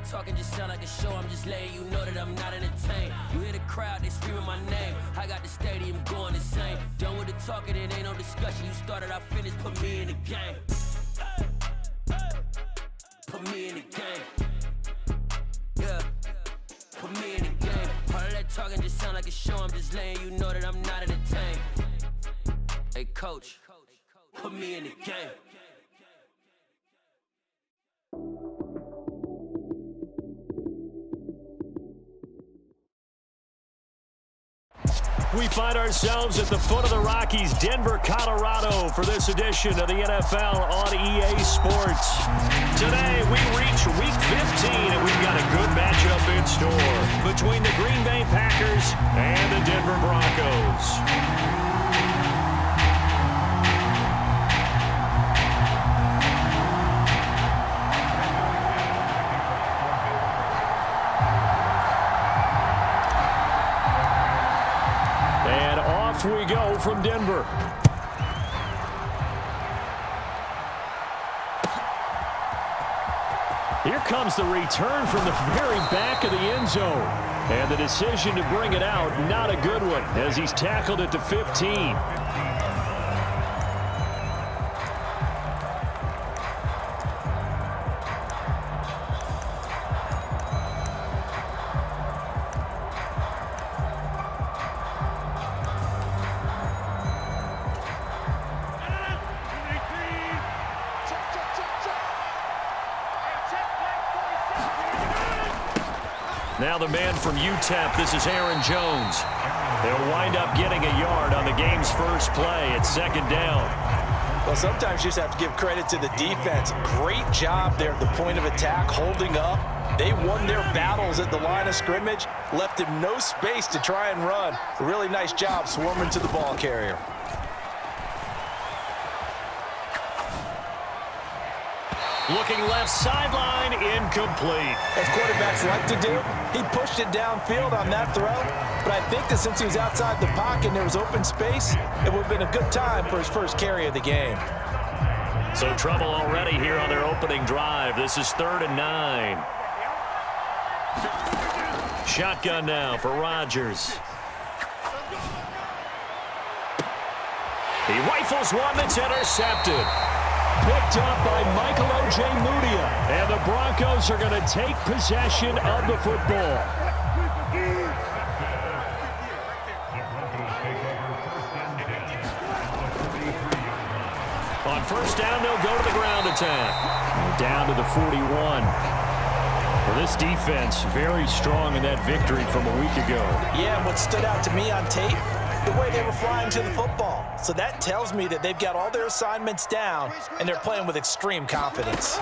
talking just sound like a show. I'm just letting you know that I'm not entertained. You hear the crowd, they screaming my name. I got the stadium going insane. Done with the talking, it ain't no discussion. You started, I finished, put me in the game. Put me in the game. Yeah, put me in the game. All of that talking just sound like a show. I'm just letting you know that I'm not entertained. Hey, coach, put me in the game. We find ourselves at the foot of the Rockies, Denver, Colorado, for this edition of the NFL on EA Sports. Today, we reach Week 15, and we've got a good matchup in store between the Green Bay Packers and the Denver Broncos. Off we go from Denver. Here comes the return from the very back of the end zone. And the decision to bring it out, not a good one, as he's tackled at the 15. Now the man from UTEP, this is Aaron Jones. They'll wind up getting a yard on the game's first play at second down. Well, sometimes you just have to give credit to the defense. Great job there at the point of attack, holding up. They won their battles at the line of scrimmage, left him no space to try and run. A really nice job swarming to the ball carrier. Looking left sideline, incomplete. As quarterbacks like to do, he pushed it downfield on that throw. But I think that since he was outside the pocket and there was open space, it would have been a good time for his first carry of the game. So trouble already here on their opening drive. This is 3rd and 9. Shotgun now for Rodgers. He rifles one that's intercepted. Picked up by Michael Ojemudia. And the Broncos are going to take possession of the football. On first down, they'll go to the ground attack. Down to the 41. Well, this defense very strong in that victory from a week ago. Yeah, and what stood out to me on tape, the way they were flying to the football. So that tells me that they've got all their assignments down, and they're playing with extreme confidence.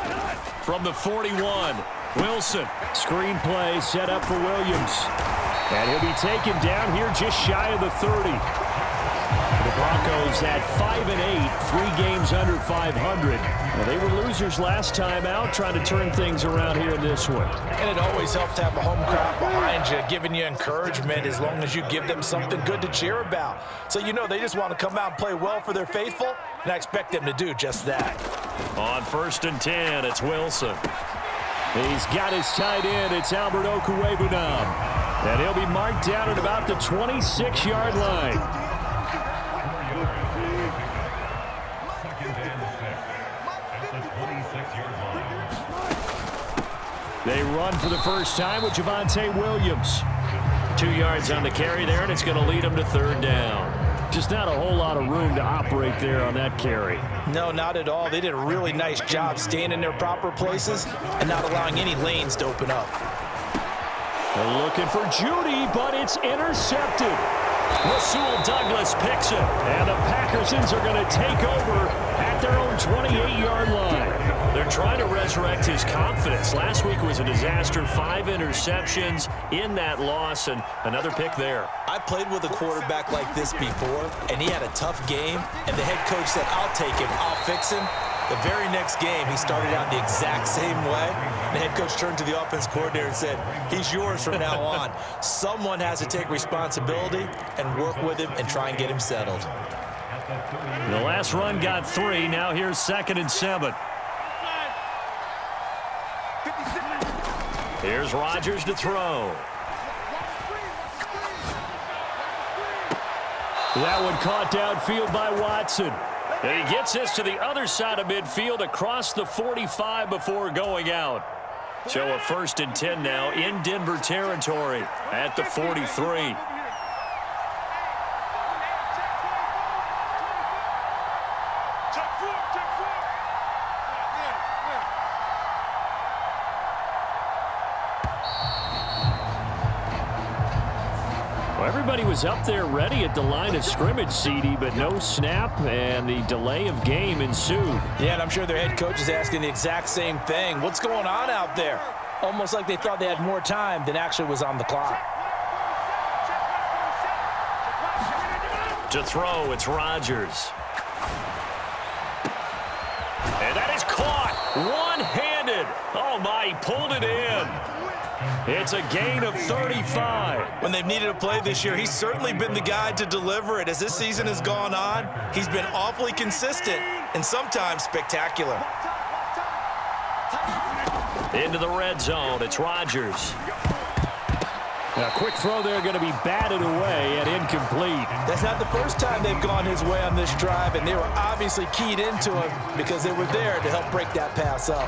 From the 41, Wilson. Screen play set up for Williams. And he'll be taken down here just shy of the 30. The Broncos at 5-8, 3 games under 500. Well, they were losers last time out, trying to turn things around here in this one. And it always helps to have a home crowd behind you, giving you encouragement as long as you give them something good to cheer about. So you know they just want to come out and play well for their faithful, and I expect them to do just that. On 1st and 10, it's Wilson. He's got his tight end. It's Albert Okwuegbunam. And he'll be marked down at about the 26-yard line. They run for the first time with Javonte Williams. 2 yards on the carry there, and it's going to lead them to 3rd down. Just not a whole lot of room to operate there on that carry. No, not at all. They did a really nice job staying in their proper places and not allowing any lanes to open up. They're looking for Judy, but it's intercepted. Rasul Douglas picks it, and the Packersons are going to take over at their own 28-yard line. They're trying to resurrect his confidence. Last week was a disaster, 5 interceptions in that loss, and another pick there. I played with a quarterback like this before, and he had a tough game, and the head coach said, I'll take him, I'll fix him. The very next game, he started out the exact same way. The head coach turned to the offense coordinator and said, he's yours from now on. Someone has to take responsibility and work with him and try and get him settled. The last run got 3. Now here's 2nd and 7. Here's Rodgers to throw. That one caught downfield by Watson. And he gets this to the other side of midfield across the 45 before going out. So a 1st and 10 now in Denver territory at the 43. Everybody was up there ready at the line of scrimmage, CD, but no snap, and the delay of game ensued. Yeah, and I'm sure their head coach is asking the exact same thing. What's going on out there? Almost like they thought they had more time than actually was on the clock. To throw, it's Rodgers. And that is caught one-handed. Oh, my, he pulled it in. It's a gain of 35. When they've needed a play this year, he's certainly been the guy to deliver it. As this season has gone on, he's been awfully consistent and sometimes spectacular. Into the red zone, it's Rodgers. A quick throw there going to be batted away and incomplete. That's not the first time they've gone his way on this drive, and they were obviously keyed into him because they were there to help break that pass up.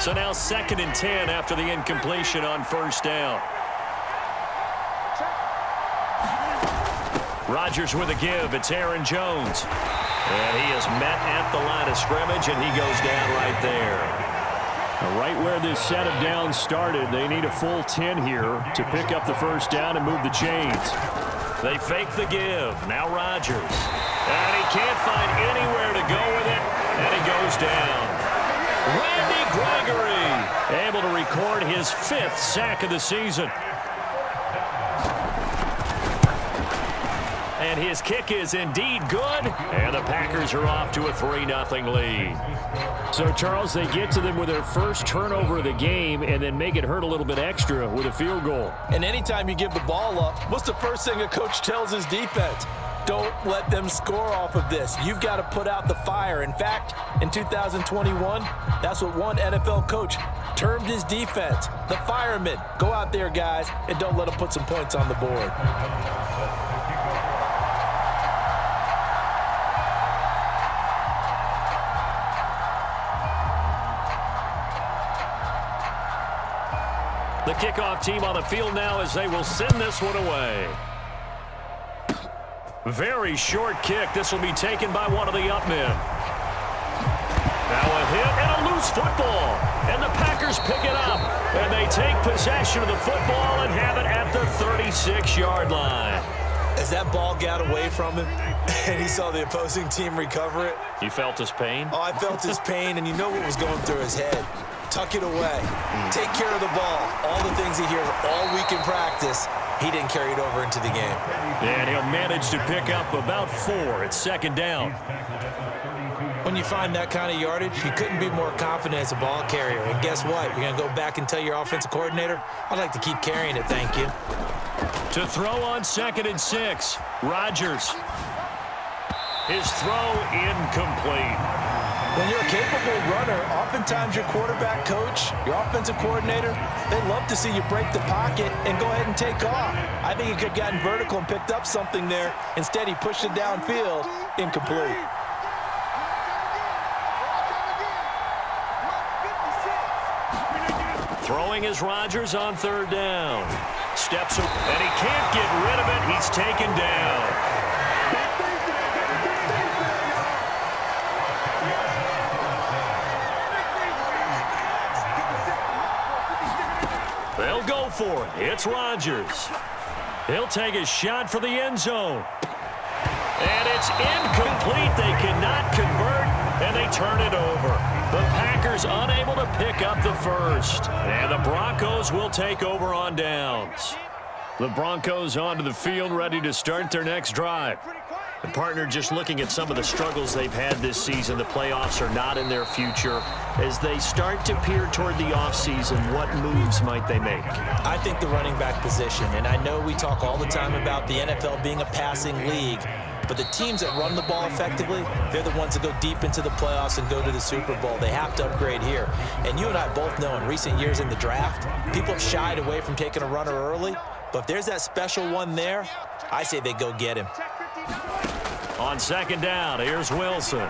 So now 2nd and 10 after the incompletion on 1st down. Rodgers with a give. It's Aaron Jones. And he is met at the line of scrimmage, and he goes down right there. Right where this set of downs started, they need a full 10 here to pick up the 1st down and move the chains. They fake the give. Now Rodgers. And he can't find anywhere to go with it, and he goes down. Randy Gregory able to record his 5th sack of the season. And his kick is indeed good, and the Packers are off to a 3-0 lead. So, Charles, they get to them with their first turnover of the game and then make it hurt a little bit extra with a field goal. And anytime you give the ball up, what's the first thing a coach tells his defense? Don't let them score off of this. You've got to put out the fire. In fact, in 2021, that's what one NFL coach termed his defense, the firemen. Go out there, guys, and don't let them put some points on the board. The kickoff team on the field now as they will send this one away. Very short kick. This will be taken by one of the up men. Now a hit and a loose football. And the Packers pick it up. And they take possession of the football and have it at the 36-yard line. As that ball got away from him and he saw the opposing team recover it. You felt his pain? Oh, I felt his pain, and you know what was going through his head. Tuck it away. Take care of the ball. All the things he hears all week in practice, he didn't carry it over into the game. And he'll manage to pick up about 4 at 2nd down. When you find that kind of yardage, you couldn't be more confident as a ball carrier. And guess what? You're going to go back and tell your offensive coordinator, I'd like to keep carrying it, thank you. To throw on 2nd and 6, Rodgers. His throw incomplete. When you're a capable runner, oftentimes your quarterback coach, your offensive coordinator, they love to see you break the pocket and go ahead and take off. I think he could have gotten vertical and picked up something there. Instead, he pushed it downfield, incomplete. Throwing is Rodgers on 3rd down. Steps up, and he can't get rid of it. He's taken down. They'll go for it. It's Rodgers. He'll take a shot for the end zone. And it's incomplete. They cannot convert, and they turn it over. The Packers unable to pick up the 1st. And the Broncos will take over on downs. The Broncos onto the field, ready to start their next drive. The partner, just looking at some of the struggles they've had this season, the playoffs are not in their future. As they start to peer toward the offseason, what moves might they make? I think the running back position, and I know we talk all the time about the NFL being a passing league, But the teams that run the ball effectively, they're the ones that go deep into the playoffs and go to the Super Bowl. They have to upgrade here. And you and I both know in recent years in the draft, people have shied away from taking a runner early. But if there's that special one there, I say they go get him. On second down, here's Wilson.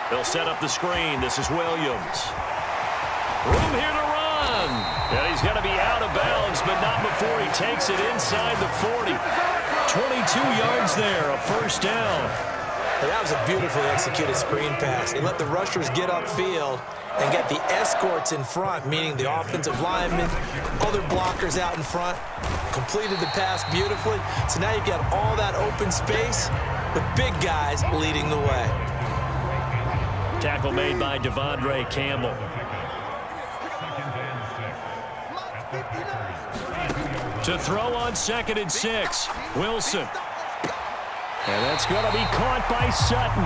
They'll set up the screen. This is Williams. Room here to run. And he's going to be out of bounds, but not before he takes it inside the 40. 22 yards there, a first down. And that was a beautifully executed screen pass. They let the rushers get upfield and get the escorts in front, meaning the offensive linemen, other blockers out in front, completed the pass beautifully. So now you've got all that open space with big guys leading the way. Tackle made by Devondre Campbell. To throw on 2nd and 6, Wilson. And that's going to be caught by Sutton.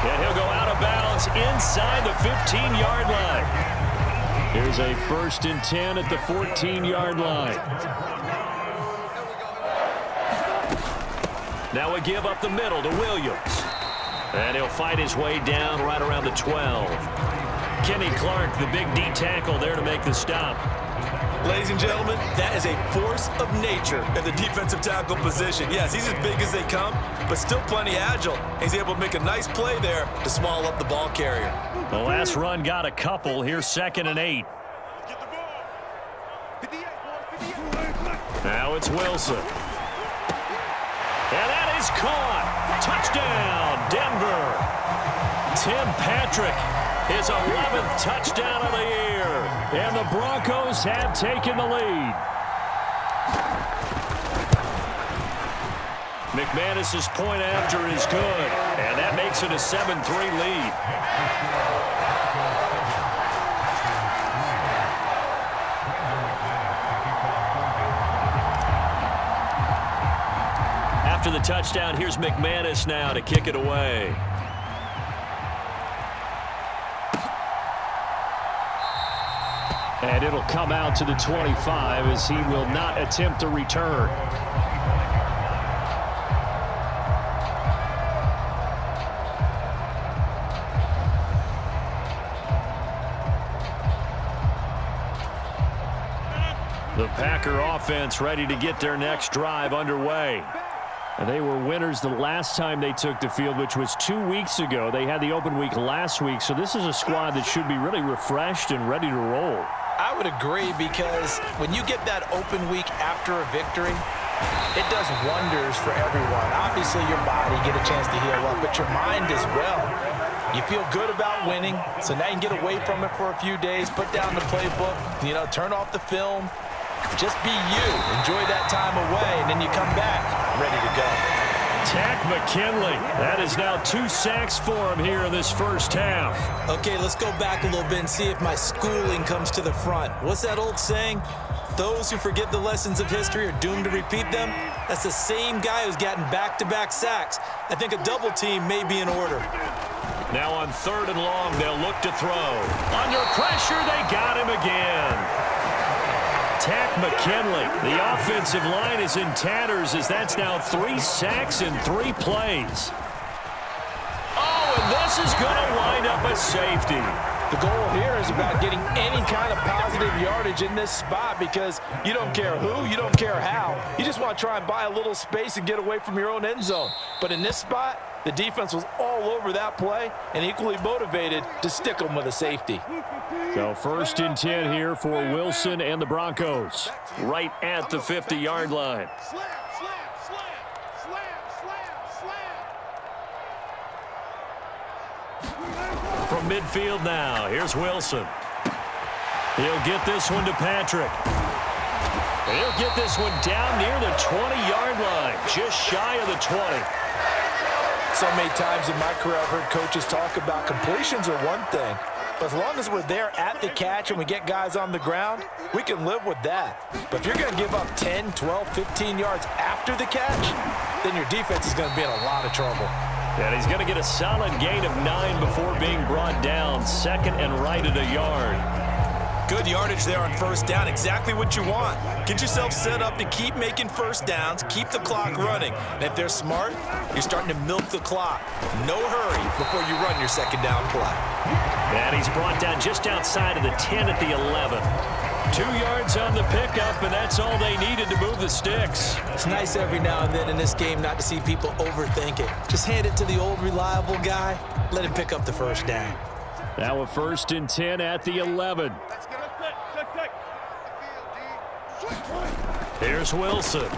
And he'll go out of bounds inside the 15-yard line. Here's a 1st and 10 at the 14-yard line. Now a give up the middle to Williams. And he'll fight his way down right around the 12. Kenny Clark, the big D tackle there to make the stop. Ladies and gentlemen, that is a force of nature at the defensive tackle position. Yes, he's as big as they come, but still plenty agile. He's able to make a nice play there to small up the ball carrier. The last run got a couple. Here's 2nd and 8. Now it's Wilson. And that is caught. Touchdown, Denver. Tim Patrick, his 11th touchdown of the year. And the Broncos have taken the lead. McManus's point after is good. And that makes it a 7-3 lead. After the touchdown, here's McManus now to kick it away. And it'll come out to the 25 as he will not attempt a return. The Packer offense ready to get their next drive underway. And they were winners the last time they took the field, which was 2 weeks ago. They had the open week last week, so this is a squad that should be really refreshed and ready to roll. I would agree, because when you get that open week after a victory, it does wonders for everyone. Obviously, your body, get a chance to heal up, but your mind as well. You feel good about winning, so now you can get away from it for a few days, put down the playbook, turn off the film. Just be you. Enjoy that time away, and then you come back ready to go. Tack McKinley. That is now 2 sacks for him here in this first half. Okay, let's go back a little bit and see if my schooling comes to the front. What's that old saying? Those who forget the lessons of history are doomed to repeat them. That's the same guy who's gotten back-to-back sacks. I think a double team may be in order. Now on 3rd and long, they'll look to throw. Under pressure, they got him again. Tack McKinley. The offensive line is in tatters as that's now 3 sacks in 3 plays. Oh, and this is going to wind up a safety. The goal here is about getting any kind of positive yardage in this spot, because you don't care who, you don't care how. You just want to try and buy a little space and get away from your own end zone. But in this spot, the defense was all over that play and equally motivated to stick them with a safety. So 1st and 10 here for Wilson and the Broncos, right at the 50-yard line. From midfield now, here's Wilson. He'll get this one to Patrick. He'll get this one down near the 20-yard line, just shy of the 20. So many times in my career I've heard coaches talk about completions are one thing, but as long as we're there at the catch and we get guys on the ground, we can live with that. But if you're going to give up 10, 12, 15 yards after the catch, then your defense is going to be in a lot of trouble. And he's going to get a solid gain of 9 before being brought down. 2nd and right at a yard. Good yardage there on first down. Exactly what you want. Get yourself set up to keep making first downs, keep the clock running. And if they're smart, you're starting to milk the clock. No hurry before you run your second down play. And he's brought down just outside of the 10 at the 11. 2 yards on the pickup, and that's all they needed to move the sticks. It's nice every now and then in this game not to see people overthink it. Just hand it to the old reliable guy. Let him pick up the first down. Now a 1st and 10 at the 11. Here's Wilson.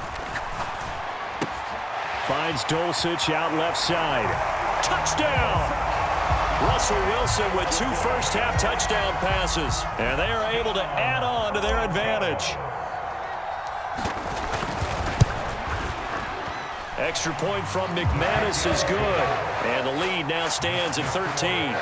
Finds Dulcich out left side. Touchdown! Russell Wilson with 2 first-half touchdown passes, and they are able to add on to their advantage. Extra point from McManus is good, and the lead now stands at 13.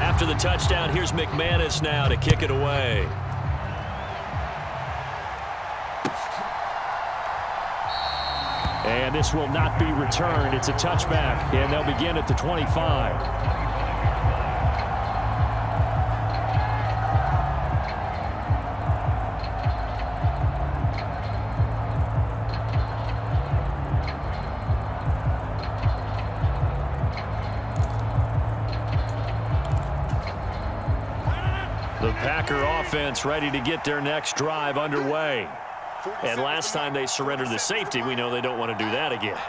After the touchdown, here's McManus now to kick it away. And this will not be returned. It's a touchback, and they'll begin at the 25. The Packer offense ready to get their next drive underway. And last time they surrendered the safety, we know they don't want to do that again.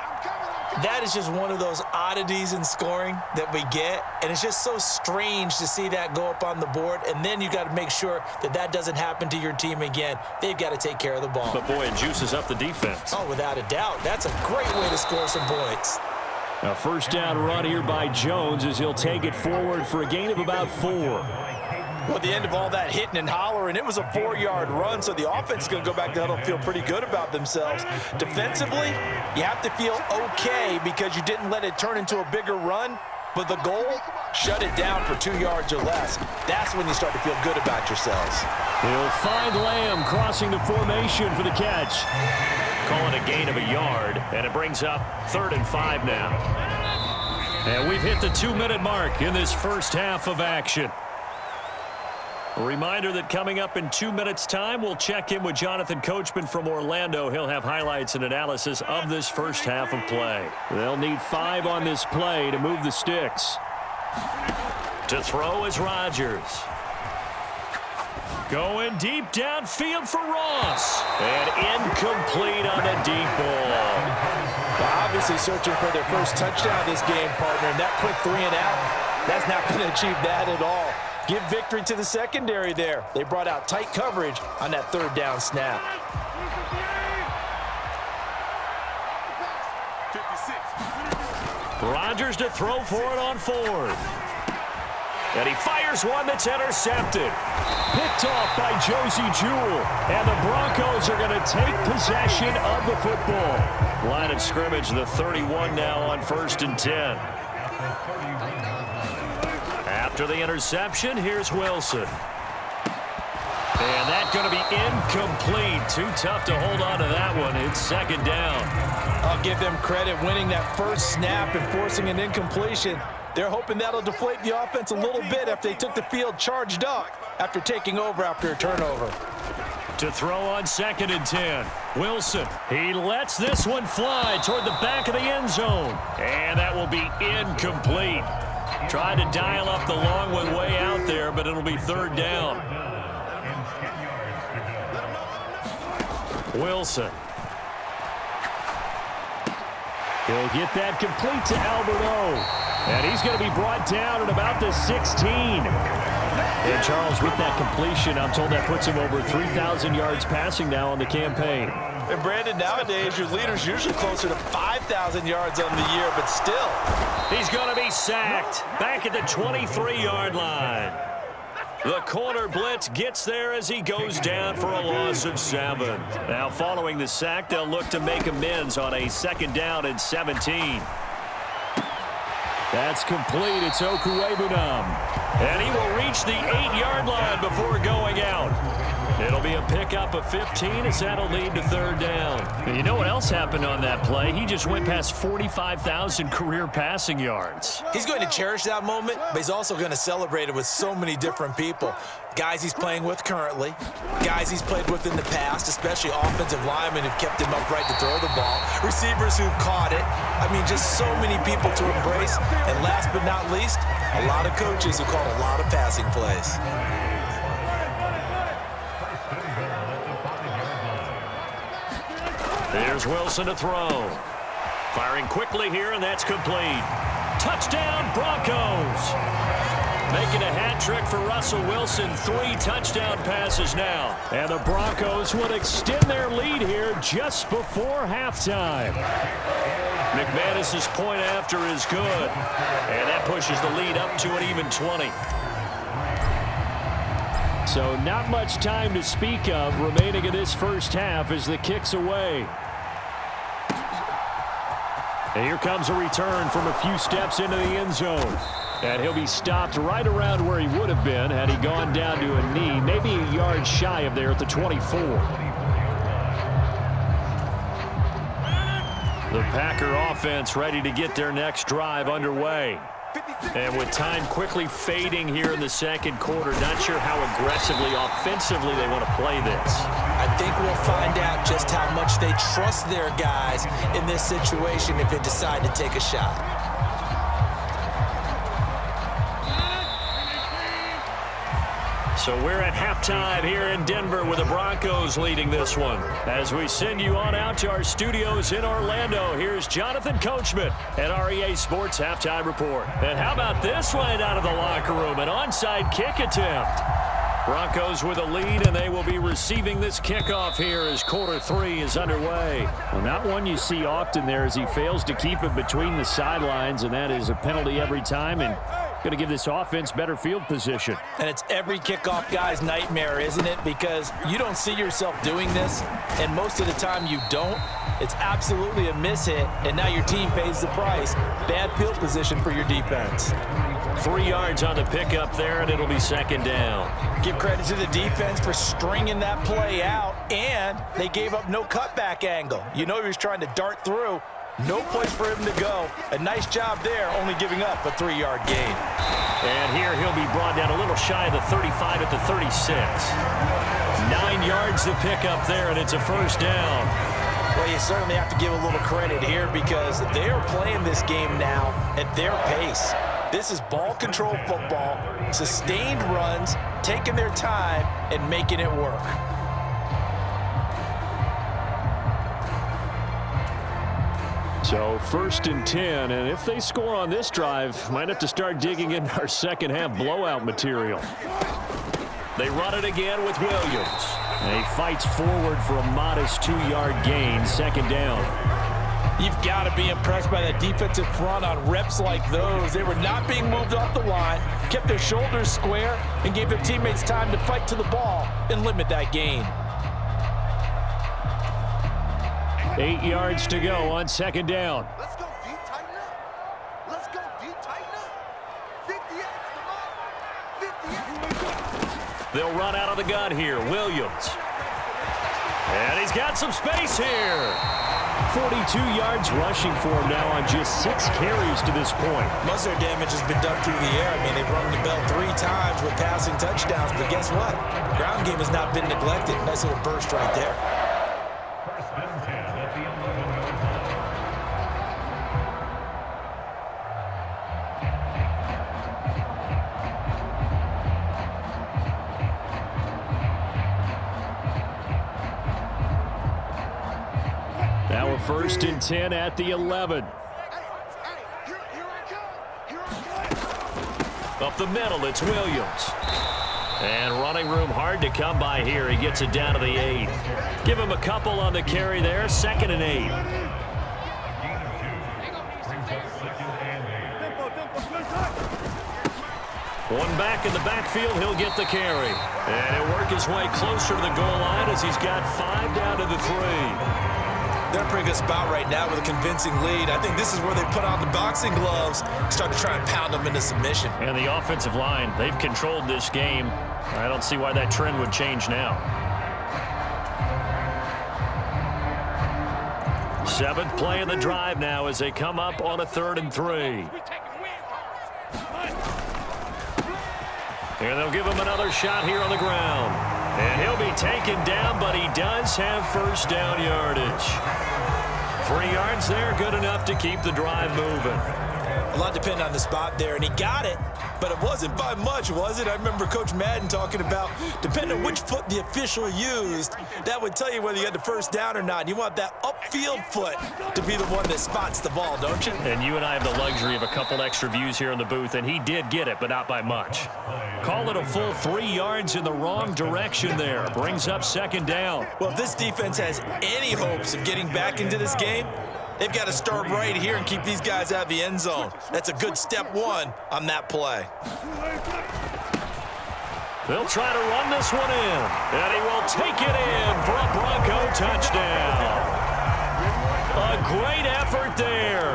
That is just one of those oddities in scoring that we get, and it's just so strange to see that go up on the board, and then you got to make sure that that doesn't happen to your team again. They've got to take care of the ball. But, boy, it juices up the defense. Oh, without a doubt. That's a great way to score some points. A first down run here by Jones as he'll take it forward for a gain of about 4. Well, at the end of all that hitting and hollering, it was a 4-yard run, so the offense is going to go back to huddle and feel pretty good about themselves. Defensively, you have to feel okay because you didn't let it turn into a bigger run, but the goal, shut it down for 2 yards or less. That's when you start to feel good about yourselves. He'll find Lamb crossing the formation for the catch. Call it a gain of a yard, and it brings up 3rd and 5 now. And we've hit the 2-minute mark in this first half of action. A reminder that coming up in 2 minutes' time, we'll check in with Jonathan Coachman from Orlando. He'll have highlights and analysis of this first half of play. They'll need 5 on this play to move the sticks. To throw is Rodgers. Going deep downfield for Ross. And incomplete on the deep ball. Well, obviously searching for their first touchdown this game, partner, and that quick 3 and out, that's not going to achieve that at all. Give victory to the secondary there. They brought out tight coverage on that 3rd down snap. Rodgers to throw for it on 4th. And he fires one that's intercepted. Picked off by Josie Jewell. And the Broncos are going to take possession of the football. Line of scrimmage, the 31 now on 1st and 10. After the interception, here's Wilson. And that's going to be incomplete. Too tough to hold on to that one. It's 2nd down. I'll give them credit winning that first snap and forcing an incompletion. They're hoping that'll deflate the offense a little bit after they took the field charged up after taking over after a turnover. To throw on 2nd and 10. Wilson, he lets this one fly toward the back of the end zone. And that will be incomplete. Tried to dial up the long one way out there, but it'll be 3rd down. Wilson. He'll get that complete to Alberto. And he's going to be brought down at about the 16. And Charles, with that completion, I'm told that puts him over 3,000 yards passing now on the campaign. And Brandon, nowadays your leader's usually closer to 5,000 yards on the year, but still. He's going to be sacked back at the 23-yard line. The corner blitz gets there as he goes down for a loss of 7. Now following the sack, they'll look to make amends on a 2nd down and 17. That's complete. It's Okuwebunam. And he will reach the 8-yard line before going out. It'll be a pickup of 15 as that'll lead to third down. And you know what else happened on that play? He just went past 45,000 career passing yards. He's going to cherish that moment, but he's also going to celebrate it with so many different people. Guys he's playing with currently, guys he's played with in the past, especially offensive linemen who've kept him upright to throw the ball, receivers who've caught it. I mean, just so many people to embrace. And last but not least, a lot of coaches who call a lot of passing plays. There's Wilson to throw. Firing quickly here, and that's complete. Touchdown, Broncos! Making a hat trick for Russell Wilson. 3 touchdown passes now. And the Broncos would extend their lead here just before halftime. McManus's point after is good. And that pushes the lead up to an even 20. So not much time to speak of remaining in this first half as the kick's away. And here comes a return from a few steps into the end zone. And he'll be stopped right around where he would have been had he gone down to a knee, maybe a yard shy of there at the 24. The Packer offense ready to get their next drive underway. And with time quickly fading here in the second quarter, not sure how aggressively, offensively they want to play this. I think we'll find out just how much they trust their guys in this situation if they decide to take a shot. So we're at halftime here in Denver with the Broncos leading this one. As we send you on out to our studios in Orlando, here's Jonathan Coachman at REA Sports Halftime Report. And how about this one out of the locker room? An onside kick attempt. Broncos with a lead, and they will be receiving this kickoff here as quarter 3 is underway. Well, not one you see often there as he fails to keep it between the sidelines, and that is a penalty every time, and going to give this offense better field position. And it's every kickoff guy's nightmare, isn't it? Because you don't see yourself doing this, and most of the time you don't. It's absolutely a mishit, and now your team pays the price. Bad field position for your defense. 3 yards on the pickup there, and it'll be second down. Give credit to the defense for stringing that play out, and they gave up no cutback angle. You know he was trying to dart through. No place for him to go. A nice job there, only giving up a 3-yard gain. And here he'll be brought down a little shy of the 35 at the 36. 9 yards to pick up there, and it's a first down. Well, you certainly have to give a little credit here because they are playing this game now at their pace. This is ball control football, sustained runs, taking their time, and making it work. So 1st and 10, and if they score on this drive, might have to start digging in our second half blowout material. They run it again with Williams. And he fights forward for a modest 2-yard gain, second down. You've got to be impressed by that defensive front on reps like those. They were not being moved off the line, kept their shoulders square, and gave their teammates time to fight to the ball and limit that gain. 8 yards to go on second down. Let's go deep, tighten up. Let's go deep, tighten up. 50X, come on. 50X. They'll run out of the gun here. Williams. And he's got some space here. 42 yards rushing for him now on just 6 carries to this point. Most of their damage has been done through the air. I mean, they've rung the bell 3 times with passing touchdowns, but guess what? The ground game has not been neglected. Nice little burst right there. Now a 1st and 10 at the 11. Up the middle, it's Williams. And running room hard to come by here. He gets it down to the 8. Give him a couple on the carry there. 2nd and 8. One back in the backfield, he'll get the carry. And he'll work his way closer to the goal line as he's got 5 down to the 3. They're in a pretty good spot right now with a convincing lead. I think this is where they put on the boxing gloves, start to try and pound them into submission. And the offensive line, they've controlled this game. I don't see why that trend would change now. Seventh play of the drive now as they come up on a 3rd and 3. And they'll give him another shot here on the ground. And he'll be taken down, but he does have first down yardage. 3 yards there, good enough to keep the drive moving. A lot depended on the spot there, and he got it, but it wasn't by much, was it? I remember Coach Madden talking about, depending on which foot the official used, that would tell you whether you had the first down or not. You want that upfield foot to be the one that spots the ball, don't you? And you and I have the luxury of a couple extra views here in the booth, and he did get it, but not by much. Call it a full 3 yards in the wrong direction there. Brings up 2nd down. Well, if this defense has any hopes of getting back into this game, they've got to start right here and keep these guys out of the end zone. That's a good step 1 on that play. They'll try to run this one in, and he will take it in for a Bronco touchdown. A great effort there.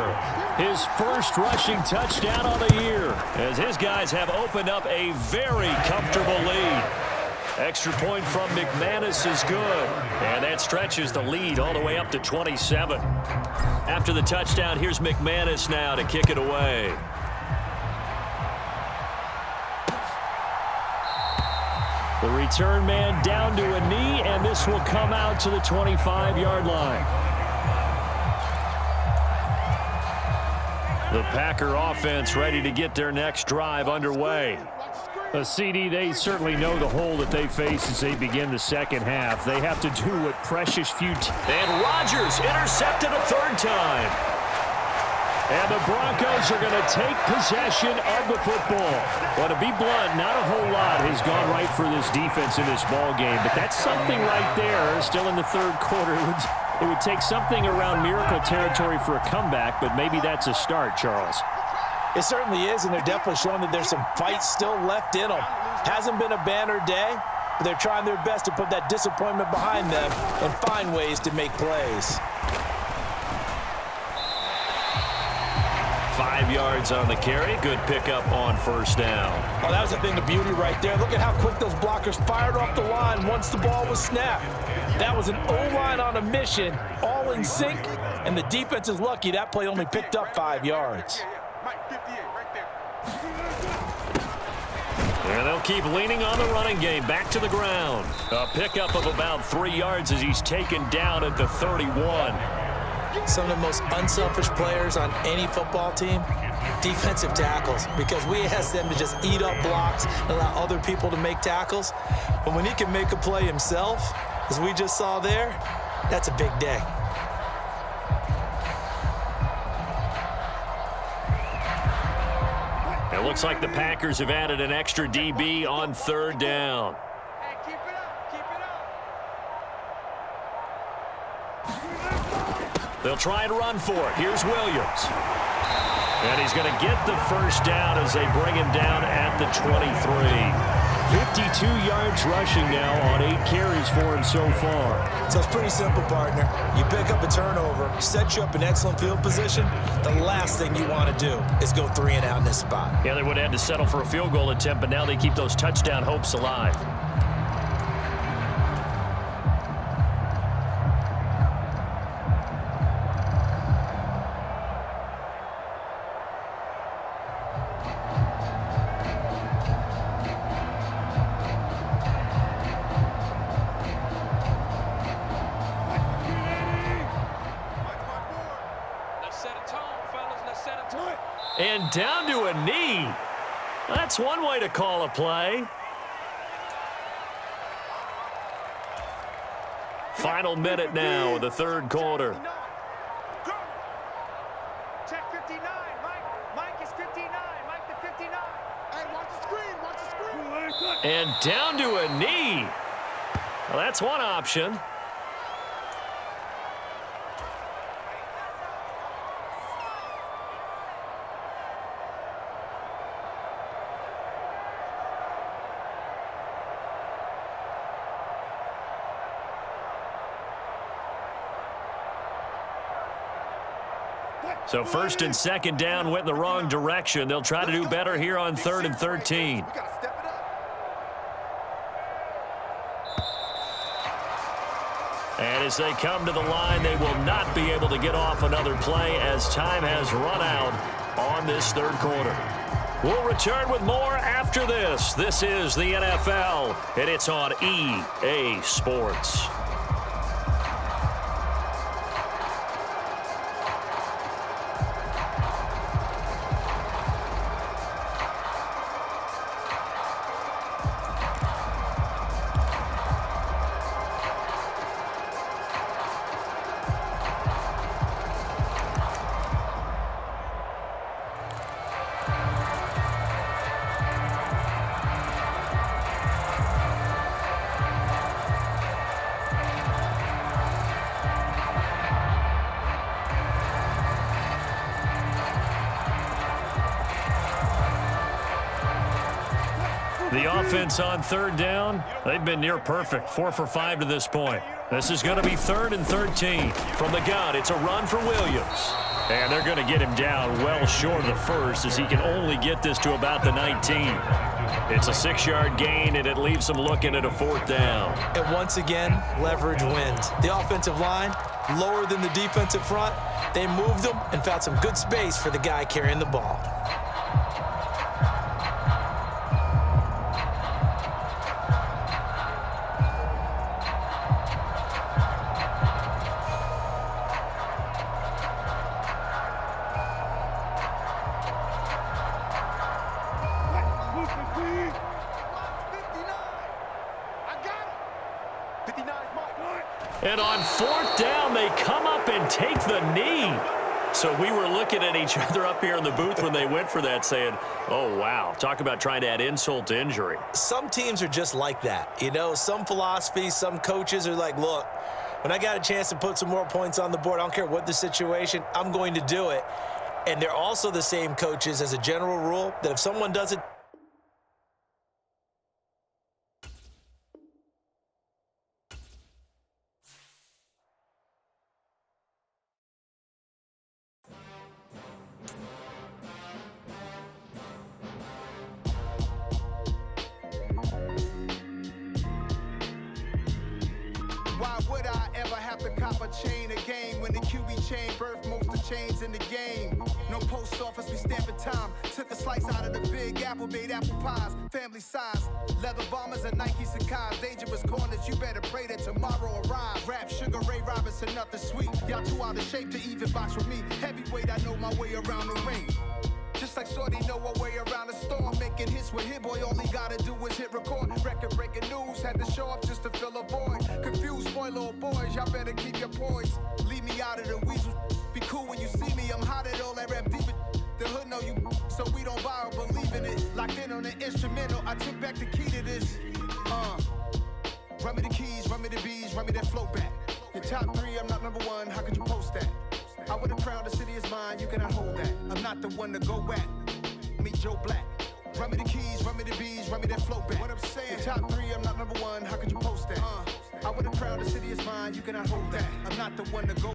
His first rushing touchdown on the year, as his guys have opened up a very comfortable lead. Extra point from McManus is good, and that stretches the lead all the way up to 27. After the touchdown, here's McManus now to kick it away. The return man down to a knee, and this will come out to the 25-yard line. The Packer offense ready to get their next drive underway. CD, they certainly know the hole that they face as they begin the second half. They have to do what precious few... And Rodgers intercepted a 3rd time. And the Broncos are going to take possession of the football. Well, to be blunt, not a whole lot has gone right for this defense in this ball game, but that's something right there. Still in the 3rd quarter. It would take something around miracle territory for a comeback, but maybe that's a start, Charles. It certainly is, and they're definitely showing that there's some fight still left in them. Hasn't been a banner day, but they're trying their best to put that disappointment behind them and find ways to make plays. 5 yards on the carry. Good pickup on 1st down. Oh, that was a thing of beauty right there. Look at how quick those blockers fired off the line once the ball was snapped. That was an O-line on a mission, all in sync, and the defense is lucky that play only picked up 5 yards. And they'll keep leaning on the running game. Back to the ground. A pickup of about 3 yards as he's taken down at the 31. Some of the most unselfish players on any football team, defensive tackles, because we ask them to just eat up blocks and allow other people to make tackles. But when he can make a play himself, as we just saw there, that's a big day. It looks like the Packers have added an extra DB on 3rd down. Hey, keep it up, keep it up. They'll try and run for it. Here's Williams. And he's going to get the first down as they bring him down at the 23. 52 yards rushing now on 8 carries for him so far. So it's pretty simple, partner. You pick up a turnover, set you up in excellent field position. The last thing you want to do is go 3 and out in this spot. Yeah, they would have had to settle for a field goal attempt, but now they keep those touchdown hopes alive. And down to a knee. That's one way to call a play. Final minute now of the 3rd quarter. Check 59. Mike is 59. Mike the 59. Hey, watch the screen. Watch the screen. And down to a knee. Well, that's one option. So first and second down went in the wrong direction. They'll try to do better here on 3rd and 13. And as they come to the line, they will not be able to get off another play as time has run out on this third quarter. We'll return with more after this. This is the NFL, and it's on EA Sports. The offense on 3rd down, they've been near perfect, 4 for 5 to this point. This is going to be 3rd and 13. From the gun, it's a run for Williams. And they're going to get him down well short of the first as he can only get this to about the 19. It's a 6-yard gain, and it leaves them looking at a 4th down. And once again, leverage wins. The offensive line, lower than the defensive front. They moved them and found some good space for the guy carrying the ball. And on 4th down, they come up and take the knee. So we were looking at each other up here in the booth when they went for that saying, oh, wow, talk about trying to add insult to injury. Some teams are just like that. You know, some philosophies, some coaches are like, look, when I got a chance to put some more points on the board, I don't care what the situation, I'm going to do it. And they're also the same coaches as a general rule that if someone does it, Why would I ever have to cop a chain a game when the QB chain birthed most of the chains in the game? No post office, we stamping time. Took a slice out of the big apple, made apple pies, family size. Leather bombers and Nike Sacai's, dangerous corners, you better pray that tomorrow arrives. Rap, Sugar Ray Robinson, nothing sweet. Y'all too out of shape to even box with me. Heavyweight, I know my way around the ring. Just like Shorty know a way around the storm. Making hits with Hit Boy, all he gotta do is hit record. Record-breaking news, had to show up just to fill a void. Confused, spoiler boys, y'all better keep your poise. Leave me out of the weasel. Be cool when you see me, I'm hot at all that rap deep. The hood know you, so we don't borrow, believe in it. Locked in on the instrumental, I took back the key to this. Run me the keys, run me the bees, run me that flow back. Your top 3, I'm not number 1, how could you post that? I would have crowned the city is mine, you cannot hold that. I'm not the one to go at. Meet Joe Black. Run me the keys, run me the bees, run me that flow back. What I'm saying, your top 3, I'm not number 1, how could you post that? I would have crowned the city is mine, you cannot hold that. I'm not the one to go